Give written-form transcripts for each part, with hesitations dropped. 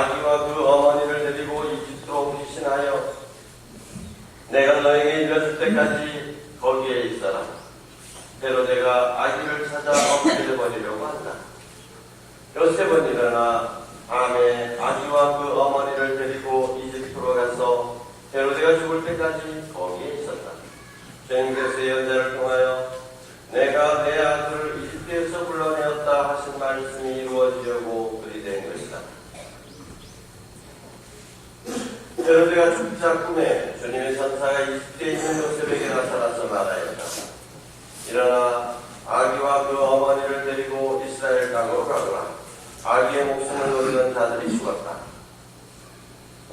아기와 그 어머니를 데리고 이집트로 피신하여 내가 너에게 일렀을 때까지 거기에 있어라. 헤로데가 아기를 찾아 없애려 버리려고 한다. 요셉은 일어나 밤에 아기와 그 어머니를 데리고 이집트로 가서 헤로데가 죽을 때까지 거기에 있었다. 주님께서 예언자를 통하여 내가 내 아들을 이집트에서 불러내었다 하신 말씀이 이루어지려고 그리 된 것이다. 헤로데가 죽자 꿈에 주님의 천사가 이집트에 있는 요셉에게 나타나서 말하였다. 일어나 아기와 그 어머니를 데리고 이스라엘 땅으로 가거라. 아기의 목숨을 노리던 자들이 죽었다.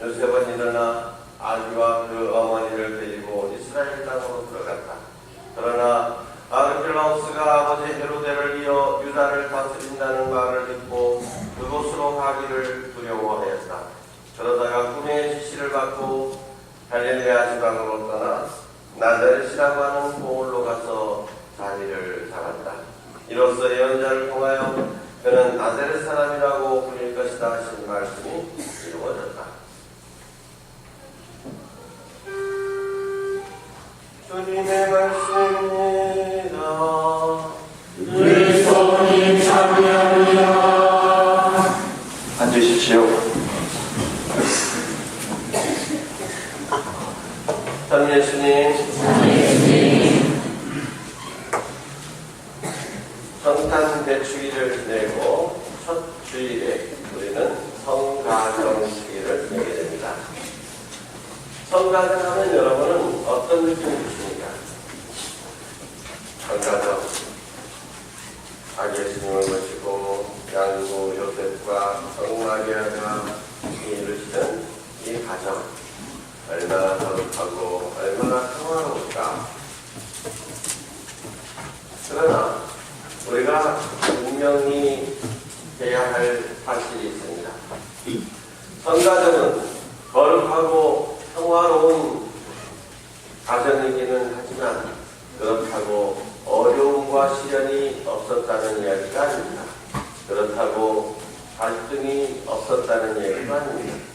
요셉은 일어나 아기와 그 어머니를 데리고 이스라엘 땅으로 들어갔다. 그러나 아르켈라우스가 아버지 헤로데를 이어 유다를 다스린다는 말을 듣고 그곳으로 가기를 두려워하였다. 그러다가 꿈의 지시를 받고 갈릴레아 지방으로 떠나 나자렛이라고 하는 고을로 가서 자리를 잡았다. 이로써 예언자를 통하여 그는 나자렛 사람이라고 불릴 것이다 하신 말씀이 이루어졌다. 주님의 말씀입니다. 그리스도님 참여합니다. 앉으십시오. 참 예수님, 성탄 대축일을 지내고 첫 주일에 우리는 성가정 주일을 지내게 됩니다. 성가정 하면 여러분은 어떤 느낌이 드십니까? 성가정, 아기 예수님을 모시고 양구 요셉과 성마리아가 이루시는 이 가정, 얼마나 거룩하고 얼마나 평화로울까. 그러나 우리가 분명히 해야 할 사실이 있습니다. 성가정은 거룩하고 평화로운 가정이기는 하지만 그렇다고 어려움과 시련이 없었다는 이야기가 아닙니다. 그렇다고 갈등이 없었다는 얘기가 아닙니다.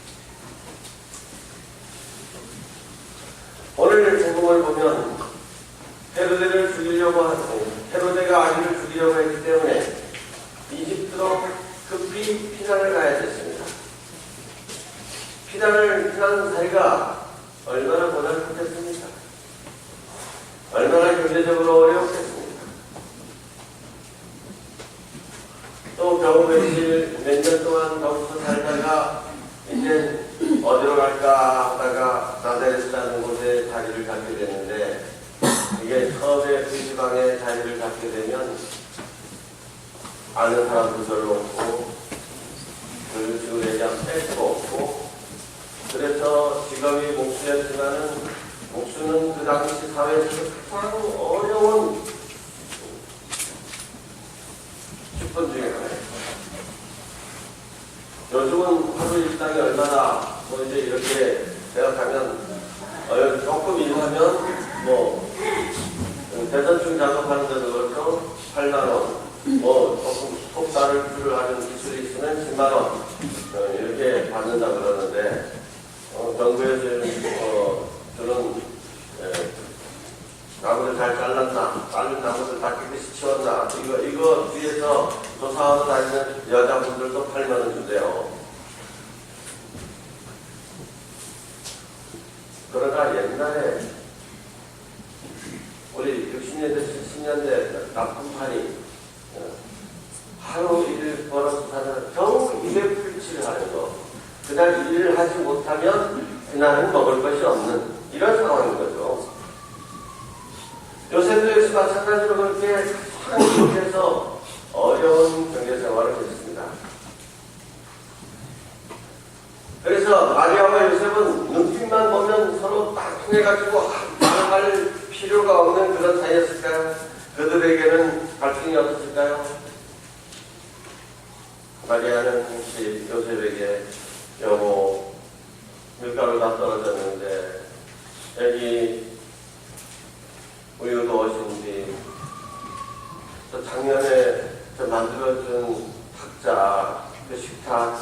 오늘 제목을 보면 헤로데를 죽이려고 하고 헤로데가 아기를 죽이려고 했기 때문에 이집트로 급히 피난을 가야 됐습니다. 피난 사이가 얼마나 고달팠겠습니까? 얼마나 경제적으로 어려웠겠습니까? 또 겨우 몇 년 동안 거기서 살다가 이제 어디로 갈까 하다가 나자렛이라는 곳에 자리를 잡게 됐는데 이게 처음에 그 지방에 자리를 잡게 되면 아는 사람도 별로 없고 그 지구에 대한 뺄수가 없고 그래서 직업이 목수였지만은 목수는 그 당시 사회에서 가장 어려운 직분 중에 하나예요. 요즘은 하루 일당이 얼마나 뭐 이제 이렇게 생각하면 조금 일하면 뭐 대전충 작업하는 데도 그렇죠. 8만원 뭐 조금 속살을 하는 기술이 있으면 10만원 이렇게 받는다 그러는데 정부에서 저는 나무를 잘 잘랐나 잘린 나무를 다 깨끗이 치웠나 이거 뒤에서 조사하러 다니는 여자분들도 8만원 준대요. 그러나 옛날에 우리 60년대 70년대 납품판이 하루 일을 벌어서 사는 겨우 200불치를 하는 거 그날 일을 하지 못하면 그날은 먹을 것이 없는 이런 상황인 거죠. 요셉도 역시 마찬가지로 그렇게 한국에서 어려운 경제생활을 했습니다. 그래서 마리아와 요셉은 눈빛만 보면 서로 딱 통해가지고 나아갈 필요가 없는 그런 사이였을까요? 그들에게는 갈등이 없었을까요? 마리아는 혹시 요셉에게 여보 밀가루 다 떨어졌는데 여기 우유도 오신지 작년에 만들어준 탁자 그 식탁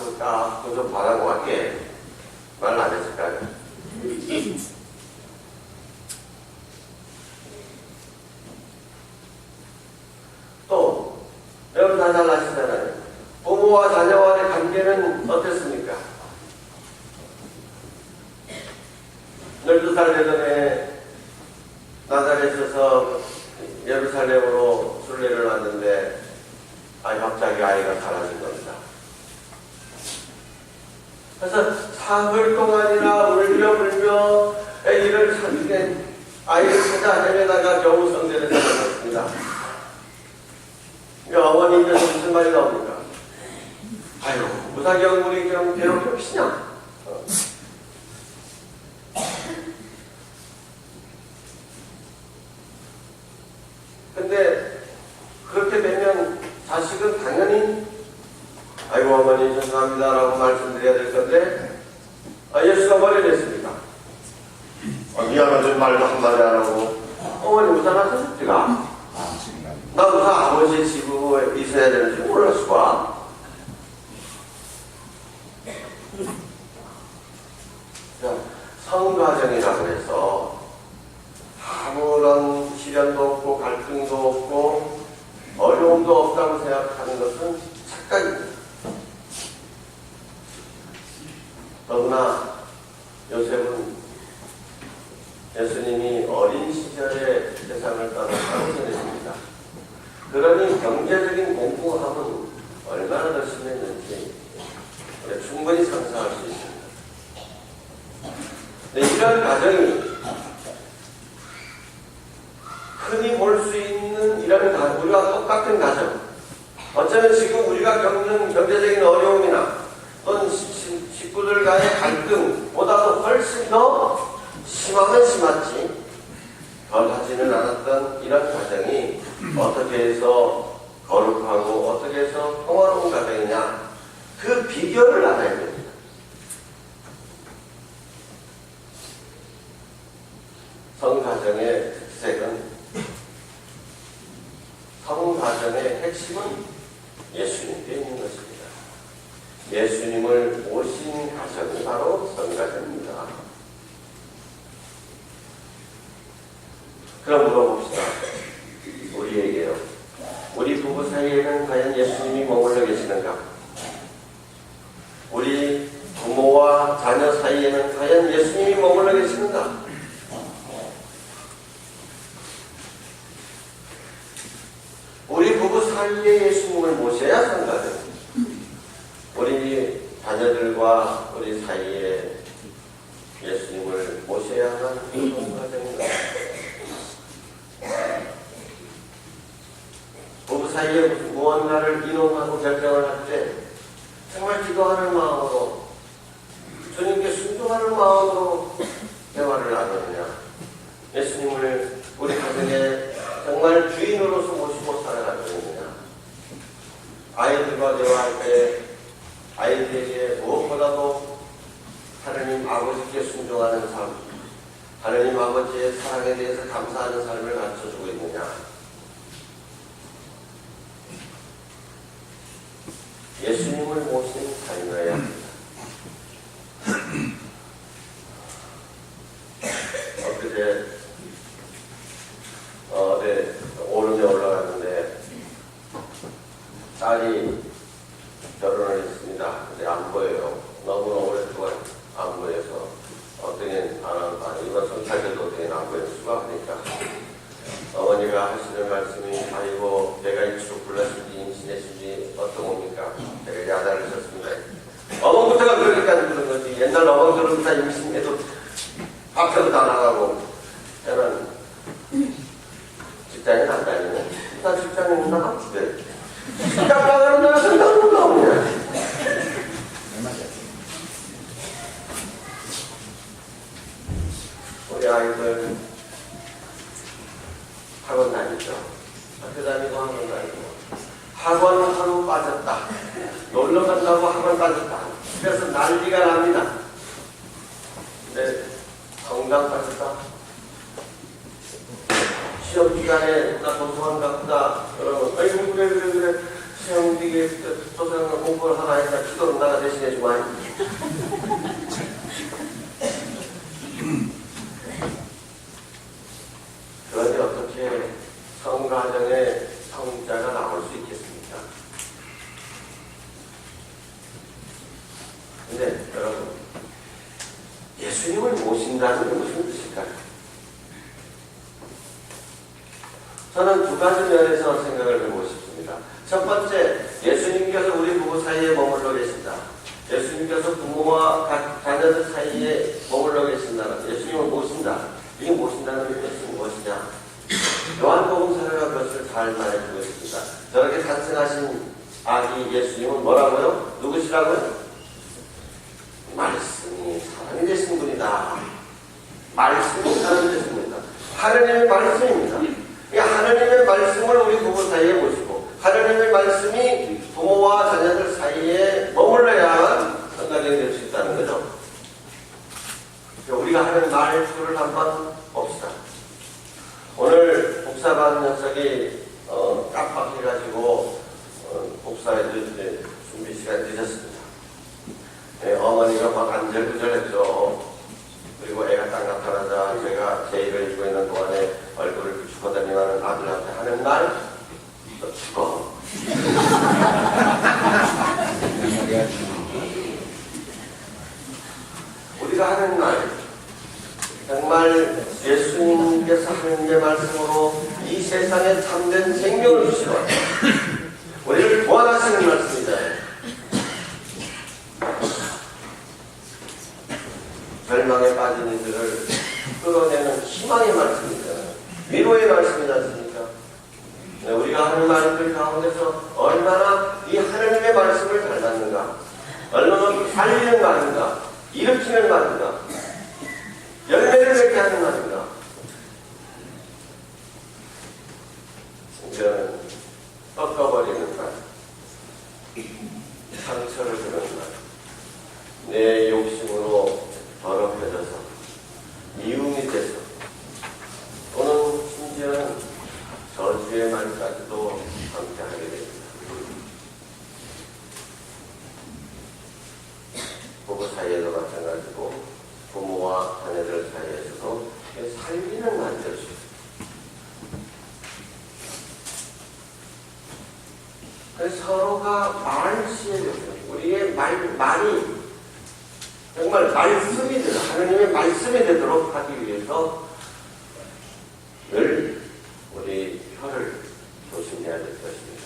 그 좀 받아놓을게. 말 안 했을까요? 또 여러분 다 잘 아시잖아요. 부모와 자녀와의 관계는 어땠습니까? 12살 되던 해 나자렛에서 예루살렘으로 순례를 왔는데 갑자기 아이가 사라진 겁니다. 그래서 사흘 동안이나 울며 아이를 찾아 헤매다가 겨우 성전에 찾아갔습니다. 어머니께서 무슨 말이 나옵니까? 아유, 무사경 우리 좀 괴롭힙시냐? 근데 그렇게 되면 자식은 당연히 아이고 어머니 죄송합니다라고 말씀드려야 될 건데 예수가 뭐를 했습니까? 미안하지 말도 한마디 안 하고 어머니 우산하셨어? 제가 나 우산 아버지 집에 있어야 되는지 몰랐을 거야. 성가정이라고 해서 아무런 시련도 없고 갈등도 없고 어려움도 없다고 생각하는 것은 착각입니다. 더구나 요셉은 예수님이 어린 시절에 세상을 떠났다고 전했습니다. 그러니 경제적인 공부함은 얼마나 더 심했는지 충분히 상상할 수 있습니다. 이런 가정이 흔히 볼 수 있는 이런 우리와 똑같은 가정, 어쩌면 지금 우리가 겪는 경제적인 어려움이나 또는 식구들과의 갈등보다도 훨씬 더 심하면 심하지 덜하지는 않았던 이런 가정이 어떻게 해서 거룩하고 어떻게 해서 평화로운 가정이냐, 그 비결을 알아야 됩니다. 성가정의 특색은, 성가정의 핵심은 예수님께 있는 것입니다. 예수님을 모신 가정이 바로 성가정입니다. 그럼 물어봅시다. 우리에게요. 우리 부부 사이에는 과연 예수님이 머물러 계시는가? 우리 부모와 자녀 사이에는 과연 예수님이 머물러 계시는가? 우리 부부 사이에 예수님을 모셔야 성가정. 우리 자녀들과 우리 사이에 예수님을 모셔야만 성가정입니다. 부부 사이에 무언가를 이론하고 결정을 할 때 정말 기도하는 마음으로, 주님께 순종하는 마음으로 대화를 나누느냐, 예수님을 우리 가정에 정말 주인으로서 모시고 살아가느냐, 아이들과 대화할 때 아이들에게 무엇보다도 하나님 아버지께 순종하는 삶, 하나님 아버지의 사랑에 대해서 감사하는 삶을 가르쳐주고 있느냐, 예수님을 모신 삶이어야 합니다. 엊그제 오름에 올라갔는데 딸이 결혼을 했습니다. 근데 안 보여요. 너무나 오랫동안 안 보여서 어떻게 이번 성찰 때도 어떻게 안 보일 수가 없으니까 어머니가 하시는 말씀이 아이고 내가 일수록 불렀는지 임신했는지 어떤 겁니까? 제가 야단을 쳤습니다. 어머부터가 그러니까 그런 거지. 옛날 어머니들은 다 임신해도 밥해도 다 나가고 저는 직장에 안 다니네. 나 직장에 나가는데 직장 나가는 데가 생각도 나오냐. 우리 아이들 학원 다니죠. 학교 다니고 학원 다니고. 학원은 하루 빠졌다. 놀러 간다고 학원 빠졌다. 그래서 난리가 납니다. 근데 성당 빠졌다. 시험 기간에 나 도서관 갔다. 그러면 아이고 그래 시험 이게 조상 공부를 하나 했다 기도를 나가 대신해 주마니. 그런데 어떻게 성가정에 성자가 나올 수 있겠습니까? 근데 여러분, 예수님을 모신다는 게 무슨 뜻일까요? 저는 두 가지 면에서 생각을 해보고 싶습니다. 첫 번째, 예수님께서 우리 부부 사이에 머물러 계신다. 예수님께서 부모와 자녀들 사이에 머물러 계신다. 예수님을 모신다. 이게 모신다는 뜻이 무엇이냐? 요한복음서가 그것을 잘 말해주고 있습니다. 저렇게 탄생하신 아기 예수님은 뭐라고요? 누구시라고요? 말씀이 사람이 되신 분이다. 말씀이 사람이 되신 분이다. 하느님의 말씀입니다. 하느님의 말씀을 우리 부부 사이에 모시고 하느님의 말씀이 부모와 자녀들 사이에 머물러야만 성가정이 될 수 있다는 거죠. 우리가 하는 말수를 한번 봅시다. 오늘 복사반 녀석이 깜빡해가지고 복사해 줄 준비 시간이 늦었습니다. 네, 어머니가 막 안절부절했죠. 그리고 애가 딱 나타나자 제가 제의를 입고 있는 동안에 얼굴을 비추고 다니는 아들한테 하는 말, 너 죽어. 우리가 하는 말, 정말 예수님께서 하느님의 말씀으로 이 세상에 참된 생명을 주시고 우리를 구원하시는 말씀이다. 절망에 빠진 이들을 끌어내는 희망의 말씀입니다. 위로의 말씀이지 않습니까? 네, 우리가 하는 말들 가운데서 얼마나 이 하느님의 말씀을 닮았는가, 얼마나 살리는 말인가, 일으키는 말인가, 열매를 맺게 하는 말인가. 이제는 꺾어버리는 말, 상처를 주는 말, 내 욕심으로 더럽혀져서 미움이 돼서 또는 심지어는 저주의 말까지도 함께하게 됩니다. 부부 사이에도 마찬가지고 부모와 자녀들 사이에서도 살리는 말이 될 수 있습니다. 그래서 서로가 말시에 우리의 말이 정말 말씀이 되도록, 하느님의 말씀이 되도록 하기 위해서 늘 우리 혀를 조심해야 될 것입니다.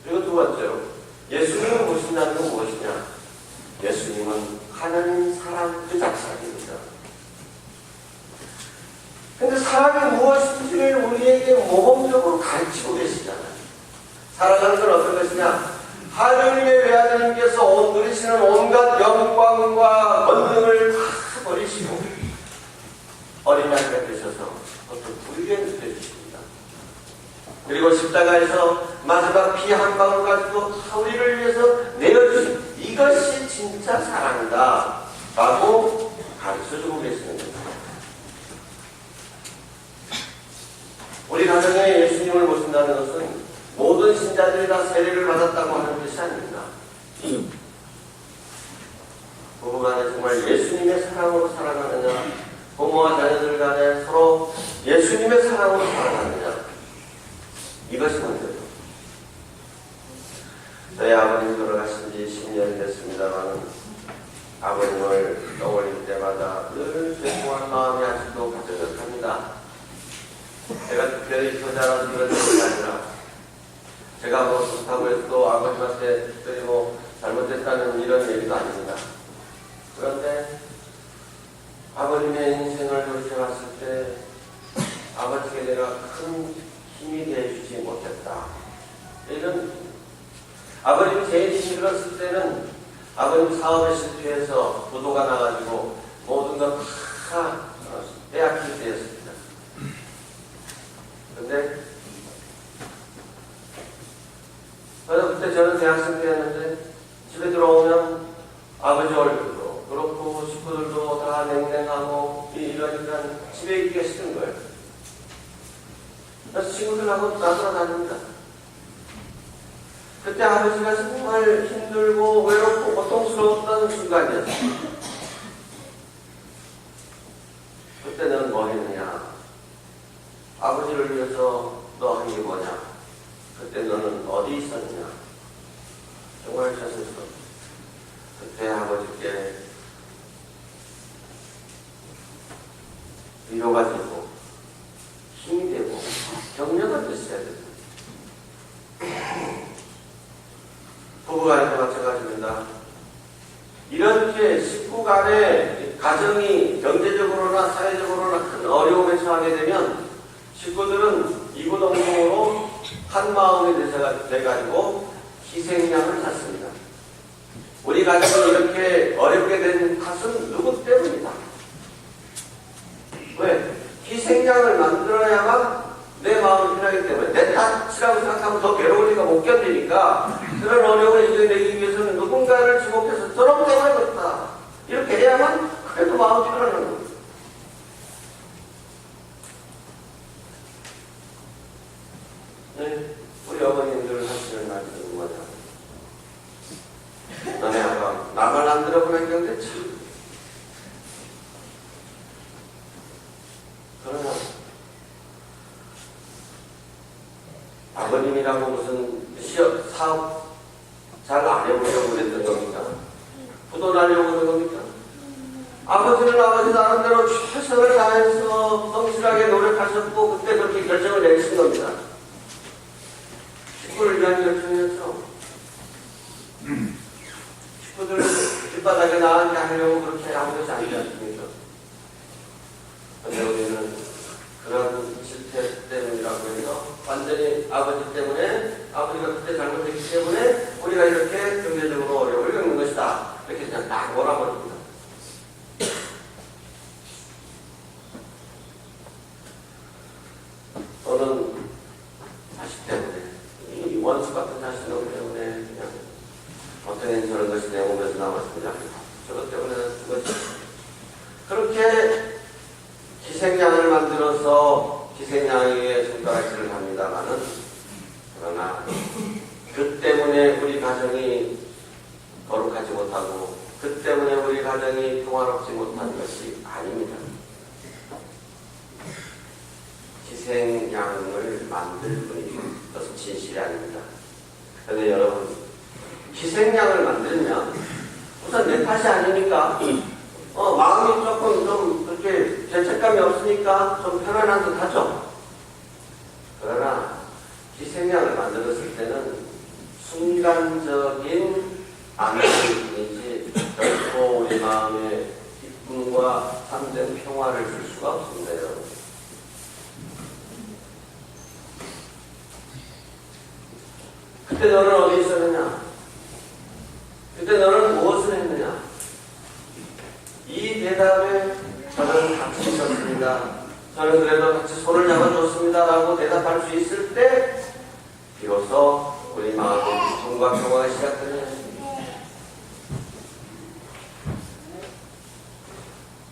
그리고 두 번째로, 예수님을 모신다는 건 무엇이냐? 예수님은 하나님 사랑 그 자체입니다. 근데 사랑이 무엇인지를 우리에게 모범적으로 가르치고 계시잖아요. 사랑하는 건 어떤 것이냐? 하느님의 외아들님께서 누리시는 온갖 영광과 권능을 다 버리시고 어린아이가 되셔서 어떤 불의를 느껴주십니다. 그리고 십자가에서 마지막 피 한 방울 가지고 다 우리를 위해서 내어주신 이것이 진짜 사랑이다 라고 가르쳐주고 계시는 겁니다. 우리 가정에 예수님을 모신다는 것은 모든 신자들이 다 세례를 받았다고 하는 것이 아닙니다. 부부간에 정말 예수님의 사랑으로 살아가느냐, 부모와 자녀들 간에 서로 예수님의 사랑으로 살아가느냐, 이것이 문제죠. 저희 아버님이 돌아가신 지 10년이 됐습니다만 아버님을 떠올릴 때마다 늘 죄송한 마음이 아직도 가득합니다. 제가 특별히 효자라서 이런 것이 아니라 제가 뭐 좋다고 해서 아버님한테 특별히 뭐 잘못했다는 이런 얘기도 아닙니다. 그런데 아버님의 인생을 돌이켜봤을 때 아버지께 내가 큰 힘이 되어주지 못했다. 이런 아버님이 제일 힘들었을 때는 아버님 사업에 실패해서 부도가 나가지고 모든 걸 다 빼앗길 때였습니다. 그런데 그때 저는 대학생 때였는데 집에 들어오면 아버지 얼굴도 그렇고 식구들도 다 냉랭하고 이러니까 집에 있기가 싫은 거예요. 그래서 친구들하고 나돌아다닙니다. 순간이었어. 그때 너는 뭐 했느냐? 아버지를 위해서 너 한 게 뭐냐? 그때 너는 어디 있었느냐? 정말 자신스럽다. 그때 아버지께 위로가 되고 힘이 되고 격려가 됐어야 된다. 부부간에도 마찬가지입니다. 이렇게 식구 간에 가정이 경제적으로나 사회적으로나 큰 어려움에 처하게 되면 식구들은 이구동성으로 한 마음이 돼가지고 희생양을 찾습니다. 우리 가정이 이렇게 어렵게 된 탓은 누구 때문이다? 왜? 희생양을 만들어야만 내 마음이 편하기 때문에 내 탓이라고 생각하면 더 괴로우니까 못 견디니까 그런 어려움을 이겨내기 위해서는 누군가를 지목해서 저런 때문이었다. 이렇게 해야만 그래도 마음이 편안한 겁니다. 네, 우리 어머님들 하시는 말씀은 뭐냐? 너네 아까 나만 안 들어보는 경우에 참. 그러나 아버님이라고 무슨 사업 잘 안 해보려고 그랬던 겁니까? 부도나려고 그런 겁니까? 아버지는 아버지 나름대로 최선을 다해서 성실하게 노력하셨고 그때 그렇게 결정을 내리신 겁니다. 식구를 위한 결정이었죠. 식구들 뒷바닥에 나앉게 하려고 그렇게 아무것도 아니지 않습니까? 그런데 우리는 그런 실패 때문이라고 해서 완전히 아버지 때문에 아버지가 그때 잘못했기 때문에 우리가 이렇게 경제적으로 어려움을 겪는 것이다. 이렇게 그냥 딱 몰아버립니다. 또는 자식 때문에 이 원수 같은 자식놈 때문에 그냥 어떤 애는 저런 것이 내 몸에서 나왔습니다. 저것 때문에 그것이 그렇게 희생양을 만들어서 희생양에게 손가락질을 합니다마는 그러나 그 때문에 우리 가정이 거룩하지 못하고 그 때문에 우리 가정이 평화롭지 못한 것이 아닙니다. 희생양을 만들 뿐이죠. 그것은 진실이 아닙니다. 그런데 여러분 희생양을 만들면 우선 내 탓이 아니니까 마음이 조금 좀 그렇게 죄책감이 없으니까 좀 편안한 듯 하죠. 그러나 희생양을 만들었을 때는 순간적인 안정이지 결코 우리 마음에 기쁨과 참된 평화를 줄 수가 없습니다. 여러분. 그때 너는 어디 있었느냐? 그때 너는 무엇을 했느냐? 이 대답에 저는 같이 있었습니다. 저는 그래도 같이 손을 잡아줬습니다. 라고 대답할 수 있을 때 비로소 우리 마음의 기쁨과 평화가 시작되는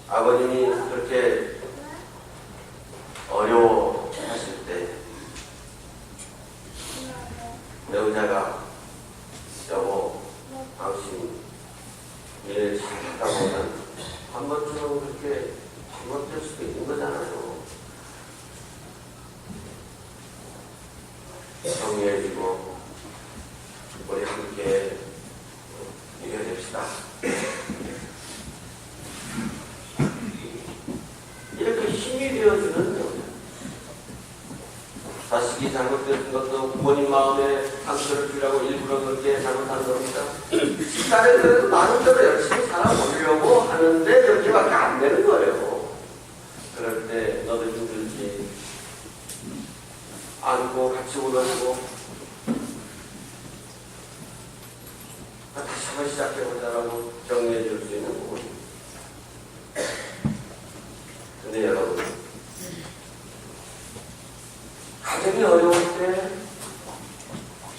아버님이 그렇게 어려워하실 때 내 의자가 여보 당신 일 잘하다 보면 한 번쯤은 그렇게 잘못될 수도 있는 거잖아요. 정리해주고 우리 함께 이겨냅시다. 이렇게 힘이 되어주는 거예요. 자식이 잘못된 것도 부모님 마음에 상처를 주려고 일부러 그렇게 잘못하는 겁니다. 다른 나름대로 열심히 살아보려고 하는데 그렇게밖에 안 되는 거예요. 그럴 때 너도 힘들지. 안고 같이 울어주고 다시 한번 시작해보자라고 정리해 줄 수 있는 부분입니다. 근데 여러분 가정이 어려울 때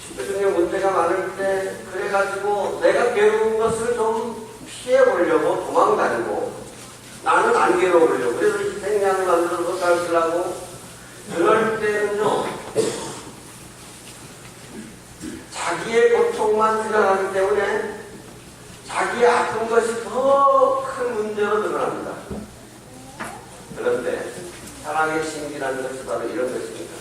식구중에 문제가 많을 때 그래가지고 내가 괴로운 것을 좀 피해보려고 도망다니고 나는 안 괴로우려고 그래서 희생양을 만들어서 살으려고 그럴 때는요 자기의 고통만 생각하기 때문에 자기의 아픈 것이 더 큰 문제로 드러납니다. 그런데 사랑의 신비라는 것이 바로 이런 것입니다.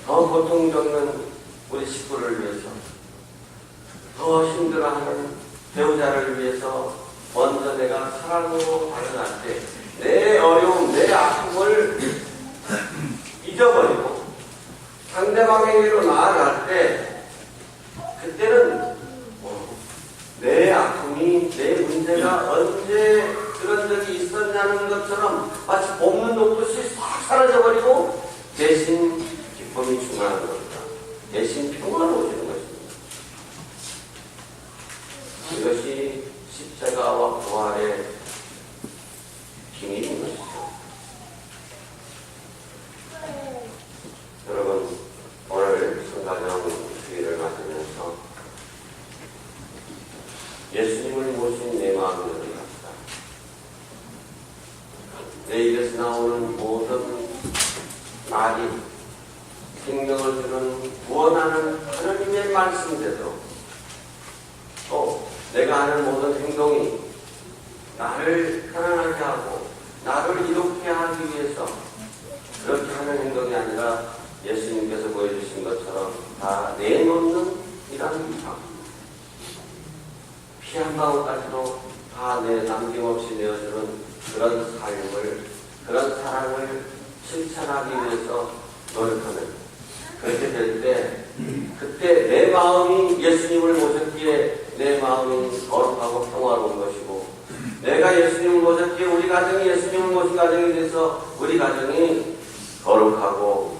더 고통 겪는 우리 식구를 위해서, 더 힘들어하는 배우자를 위해서 먼저 내가 사랑으로 다가갈 때 내 어려움, 내 아픔을 잊어버리고 상대방에게로 나아갈 때 그때는 내 아픔이, 내 문제가 언제 그런 적이 있었냐는 것처럼 마치 볶는 녹듯이 싹 사라져버리고 대신 기쁨이 충만한 겁니다. 대신 평화로워지는 것입니다. 이것이 십자가와 부활의 비밀인 것이죠. 여러분, 오늘 성가정 주일을 맞으면서 예수님을 모신 내 마음을 열어갑시다. 내 입에서 나오는 모든 말이 생명을 주는 구원하는 하나님의 말씀대로, 또 내가 하는 모든 행동이 나를 편안하게 하고 나를 이롭게 하기 위해서 그렇게 하는 행동이 아니라 예수님께서 보여주신 것처럼 다 내놓는 이라는 삶, 피 한 방울까지도 다 남김없이 내어주는 그런 삶을, 그런 사랑을 실천하기 위해서 노력하는, 그렇게 될 때 그때 내 마음이 예수님을 모셨기에 내 마음이 거룩하고 평화로운 것이고, 내가 예수님을 모셨기에 우리 가정이 예수님을 모신 가정이 돼서 우리 가정이 거룩하고